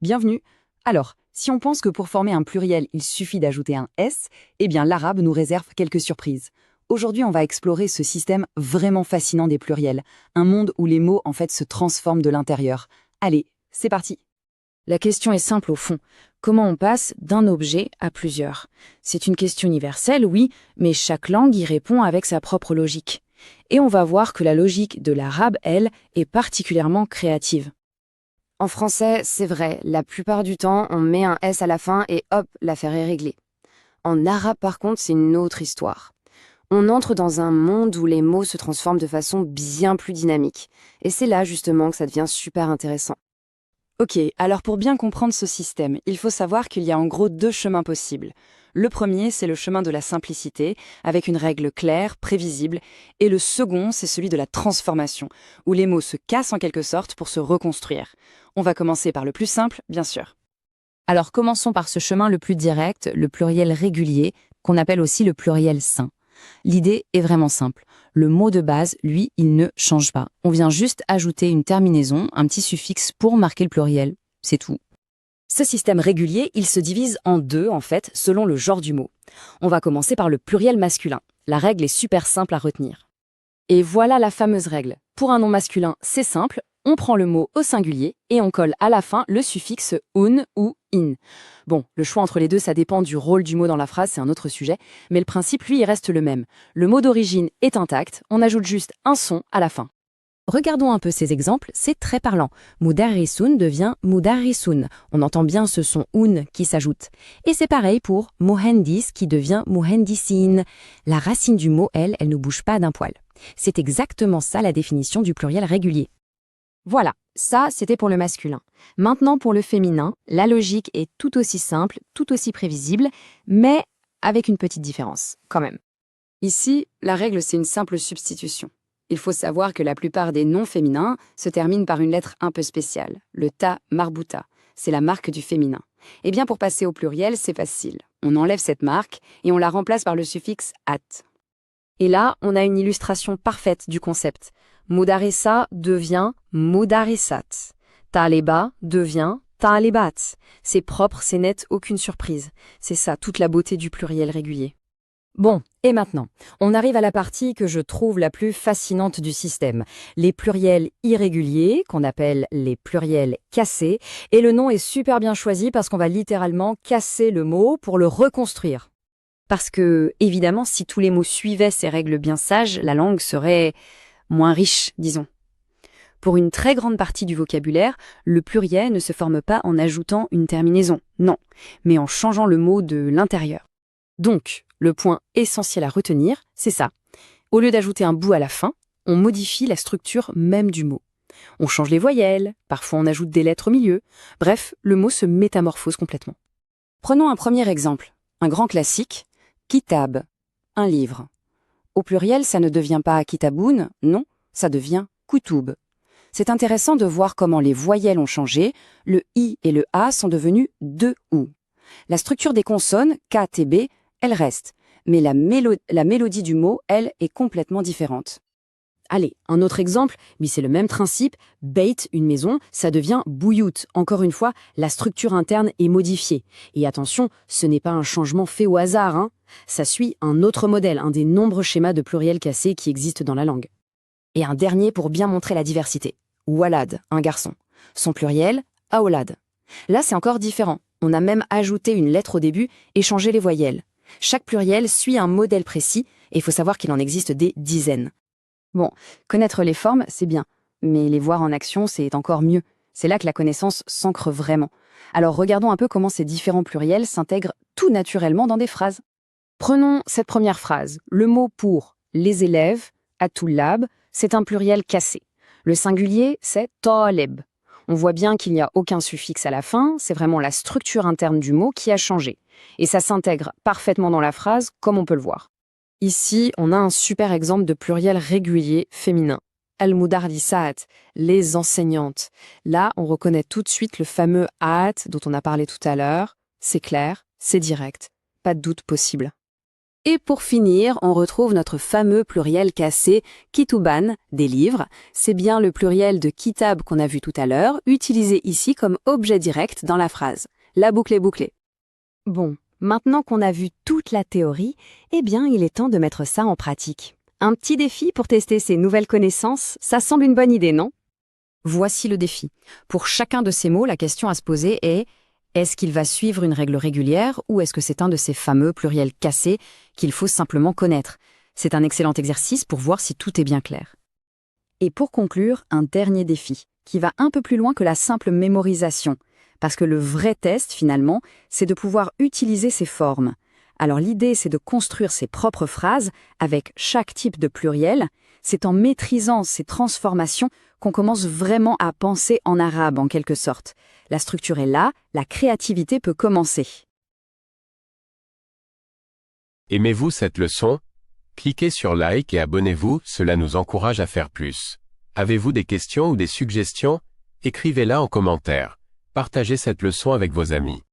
bienvenue. Alors, si on pense que pour former un pluriel, il suffit d'ajouter un S, eh bien l'arabe nous réserve quelques surprises. Aujourd'hui, on va explorer ce système vraiment fascinant des pluriels, un monde où les mots en fait se transforment de l'intérieur. Allez, c'est parti. La question est simple au fond. Comment on passe d'un objet à plusieurs? C'est une question universelle, oui, mais chaque langue y répond avec sa propre logique. Et on va voir que la logique de l'arabe, elle, est particulièrement créative. En français, c'est vrai, la plupart du temps, on met un S à la fin et hop, l'affaire est réglée. En arabe, par contre, c'est une autre histoire. On entre dans un monde où les mots se transforment de façon bien plus dynamique. Et c'est là, justement, que ça devient super intéressant. Ok, alors pour bien comprendre ce système, il faut savoir qu'il y a en gros deux chemins possibles. Le premier, c'est le chemin de la simplicité, avec une règle claire, prévisible, et le second, c'est celui de la transformation, où les mots se cassent en quelque sorte pour se reconstruire. On va commencer par le plus simple, bien sûr. Alors commençons par ce chemin le plus direct, le pluriel régulier, qu'on appelle aussi le pluriel sain. L'idée est vraiment simple. Le mot de base, lui, il ne change pas. On vient juste ajouter une terminaison, un petit suffixe pour marquer le pluriel. C'est tout. Ce système régulier, il se divise en deux, en fait, selon le genre du mot. On va commencer par le pluriel masculin. La règle est super simple à retenir. Et voilà la fameuse règle. Pour un nom masculin, c'est simple, on prend le mot au singulier et on colle à la fin le suffixe un ou in. Bon, le choix entre les deux, ça dépend du rôle du mot dans la phrase, c'est un autre sujet, mais le principe, lui, il reste le même. Le mot d'origine est intact, on ajoute juste un son à la fin. Regardons un peu ces exemples, c'est très parlant. Mudarrisun devient mudarrisun. On entend bien ce son un qui s'ajoute. Et c'est pareil pour muhandis qui devient muhandisin. La racine du mot, elle ne bouge pas d'un poil. C'est exactement ça la définition du pluriel régulier. Voilà, ça, c'était pour le masculin. Maintenant, pour le féminin, la logique est tout aussi simple, tout aussi prévisible, mais avec une petite différence, quand même. Ici, la règle, c'est une simple substitution. Il faut savoir que la plupart des noms féminins se terminent par une lettre un peu spéciale, le ta marbuta. C'est la marque du féminin. Eh bien, pour passer au pluriel, c'est facile. On enlève cette marque et on la remplace par le suffixe at. Et là, on a une illustration parfaite du concept. Mudarissa devient mudarissat. Taleba devient talebat. C'est propre, c'est net, aucune surprise. C'est ça, toute la beauté du pluriel régulier. Bon, et maintenant, on arrive à la partie que je trouve la plus fascinante du système. Les pluriels irréguliers, qu'on appelle les pluriels cassés, et le nom est super bien choisi parce qu'on va littéralement casser le mot pour le reconstruire. Parce que, évidemment, si tous les mots suivaient ces règles bien sages, la langue serait moins riche, disons. Pour une très grande partie du vocabulaire, le pluriel ne se forme pas en ajoutant une terminaison, non, mais en changeant le mot de l'intérieur. Donc, le point essentiel à retenir, c'est ça. Au lieu d'ajouter un bout à la fin, on modifie la structure même du mot. On change les voyelles, parfois on ajoute des lettres au milieu. Bref, le mot se métamorphose complètement. Prenons un premier exemple, un grand classique, kitab, un livre. Au pluriel, ça ne devient pas kitaboun, non, ça devient kutub. C'est intéressant de voir comment les voyelles ont changé, le i et le a sont devenus deux ou. La structure des consonnes, k, t, b, elle reste, mais la mélodie du mot, elle, est complètement différente. Allez, un autre exemple, mais c'est le même principe, beit, une maison, ça devient bouyout. Encore une fois, la structure interne est modifiée. Et attention, ce n'est pas un changement fait au hasard, hein. Ça suit un autre modèle, un des nombreux schémas de pluriel cassé qui existent dans la langue. Et un dernier pour bien montrer la diversité. Walad, un garçon. Son pluriel, aolad. Là, c'est encore différent. On a même ajouté une lettre au début et changé les voyelles. Chaque pluriel suit un modèle précis et il faut savoir qu'il en existe des dizaines. Bon, connaître les formes, c'est bien, mais les voir en action, c'est encore mieux. C'est là que la connaissance s'ancre vraiment. Alors regardons un peu comment ces différents pluriels s'intègrent tout naturellement dans des phrases. Prenons cette première phrase. Le mot pour les élèves, atullab, c'est un pluriel cassé. Le singulier, c'est taleb. On voit bien qu'il n'y a aucun suffixe à la fin, c'est vraiment la structure interne du mot qui a changé. Et ça s'intègre parfaitement dans la phrase, comme on peut le voir. Ici, on a un super exemple de pluriel régulier féminin. Al-Mudardisat, les enseignantes. Là, on reconnaît tout de suite le fameux at dont on a parlé tout à l'heure. C'est clair, c'est direct, pas de doute possible. Et pour finir, on retrouve notre fameux pluriel cassé, kituban, des livres. C'est bien le pluriel de kitab qu'on a vu tout à l'heure, utilisé ici comme objet direct dans la phrase. La boucle est bouclée. Bon, maintenant qu'on a vu toute la théorie, eh bien, il est temps de mettre ça en pratique. Un petit défi pour tester ces nouvelles connaissances, ça semble une bonne idée, non? Voici le défi. Pour chacun de ces mots, la question à se poser est: est-ce qu'il va suivre une règle régulière ou est-ce que c'est un de ces fameux pluriels cassés qu'il faut simplement connaître? C'est un excellent exercice pour voir si tout est bien clair. Et pour conclure, un dernier défi, qui va un peu plus loin que la simple mémorisation. Parce que le vrai test, finalement, c'est de pouvoir utiliser ces formes. Alors l'idée, c'est de construire ses propres phrases avec chaque type de pluriel. C'est en maîtrisant ces transformations qu'on commence vraiment à penser en arabe, en quelque sorte. La structure est là, la créativité peut commencer. Aimez-vous cette leçon? Cliquez sur like et abonnez-vous, cela nous encourage à faire plus. Avez-vous des questions ou des suggestions? Écrivez-la en commentaire. Partagez cette leçon avec vos amis.